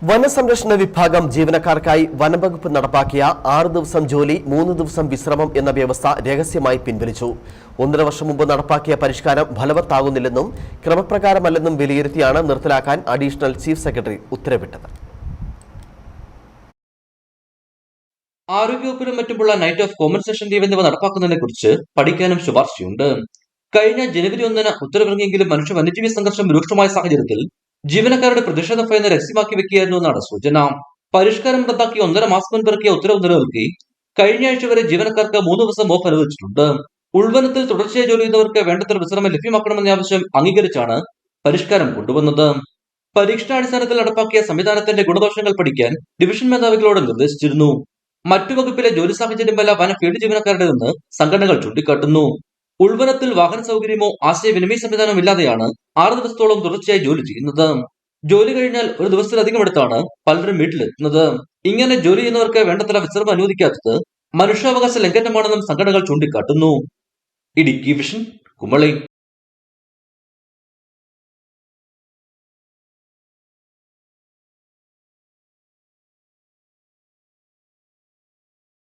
വനസംരക്ഷണ വിഭാഗം ജീവനക്കാർക്കായി വനംവകുപ്പ് നടപ്പാക്കിയ 6 ദിവസം ജോലി 3 ദിവസം വിശ്രമം എന്ന വ്യവസ്ഥ രഹസ്യമായി പിൻവലിച്ചു. 1.5 വർഷം മുമ്പ് നടപ്പാക്കിയ പരിഷ്കാരം ഫലവത്താകുന്നില്ലെന്നും ക്രമപ്രകാരമല്ലെന്നും വിലയിരുത്തിയാണ് നിർത്തലാക്കാൻ അഡീഷണൽ ചീഫ് സെക്രട്ടറി ഉത്തരവിട്ടത്. ആരോഗ്യവകുപ്പിനും മറ്റുമുള്ള നൈറ്റ് ഓഫ് കോമ്പൻസേഷൻ ലീവ് എന്നിവ നടപ്പാക്കുന്നതിനെക്കുറിച്ച് പഠിക്കാനും ശുപാർശയുണ്ട്. കഴിഞ്ഞ ജനുവരി 1-ന് ഉത്തരവിറങ്ങിയെങ്കിലും മനുഷ്യ വന്യജീവി സംഘർഷം രൂക്ഷമായ സാഹചര്യത്തിൽ ജീവനക്കാരുടെ പ്രതിഷേധ ഫയൽ രഹസ്യമാക്കി വെക്കുകയായിരുന്നു എന്നാണ് സൂചന. പരിഷ്കാരം റദ്ദാക്കി 1.5 മാസം മുൻപ് ഇറക്കിയ ഉത്തരവ് നിലനിൽക്കെ കഴിഞ്ഞ ആഴ്ച വരെ ജീവനക്കാർക്ക് 3 ദിവസം ഓഫ് അനുവദിച്ചിട്ടുണ്ട്. ഉൾവനത്തിൽ തുടർച്ചയായി ജോലി ചെയ്യുന്നവർക്ക് വേണ്ടത്ര വിശ്രമം ലഭ്യമാക്കണമെന്ന ആവശ്യം അംഗീകരിച്ചാണ് പരിഷ്കാരം കൊണ്ടുവന്നത്. പരീക്ഷണാടിസ്ഥാനത്തിൽ നടപ്പാക്കിയ സംവിധാനത്തിന്റെ ഗുണദോഷങ്ങൾ പഠിക്കാൻ ഡിവിഷൻ മേധാവികളോട് നിർദ്ദേശിച്ചിരുന്നു. മറ്റു വകുപ്പിലെ ജോലി സാഹചര്യമല്ല വന ഫീൽഡ് ജീവനക്കാരുടേതെന്ന് സംഘടനകൾ ചൂണ്ടിക്കാട്ടുന്നു. ഉൾവനത്തിൽ വാഹന സൗകര്യമോ ആശയവിനിമയ സംവിധാനവും ഇല്ലാതെയാണ് 6 ദിവസത്തോളം തുടർച്ചയായി ജോലി ചെയ്യുന്നത്. ജോലി കഴിഞ്ഞാൽ ഒരു ദിവസത്തിലധികം എടുത്താണ് പലരും വീട്ടിലെത്തുന്നത്. ഇങ്ങനെ ജോലി ചെയ്യുന്നവർക്ക് വേണ്ടത്ര വിശ്രമം അനുവദിക്കാത്തത് മനുഷ്യാവകാശ ലംഘനമാണെന്നും സംഘടനകൾ ചൂണ്ടിക്കാട്ടുന്നു. ഇടുക്കി വിഷൻ, കുമളി.